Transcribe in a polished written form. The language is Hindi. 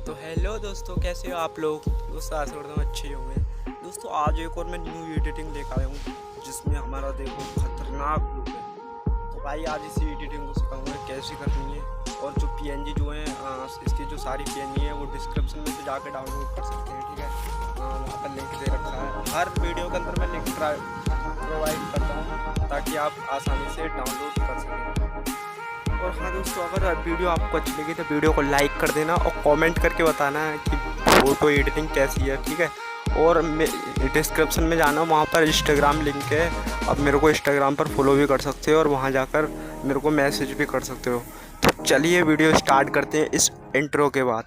तो हेलो दोस्तों, कैसे हो आप लोग। दोस्तों आशा करता हूँ अच्छे होंगे। दोस्तों आज एक और मैं न्यू एडिटिंग लेकर आया हूँ जिसमें हमारा देखो खतरनाक लुक है। तो भाई आज इसी एडिटिंग को सिखाऊंगा कैसे करनी है। और जो पीएनजी जो है इसकी जो सारी पीएनजी है वो डिस्क्रिप्शन में से जाकर डाउनलोड कर सकते हैं, ठीक है। वहाँ पर लिंक दे रखा है, हर वीडियो के अंदर मैं लिंक प्रोवाइड करता हूँ ताकि आप आसानी से डाउनलोड कर सकें। और हाँ दोस्तों, अगर वीडियो आपको अच्छी लगी तो वीडियो को लाइक कर देना और कमेंट करके बताना है कि फ़ोटो एडिटिंग कैसी है, ठीक है। और डिस्क्रिप्शन में जाना, वहाँ पर इंस्टाग्राम लिंक है, आप मेरे को इंस्टाग्राम पर फॉलो भी कर सकते हो और वहाँ जाकर मेरे को मैसेज भी कर सकते हो। तो चलिए वीडियो स्टार्ट करते हैं इस इंट्रो के बाद।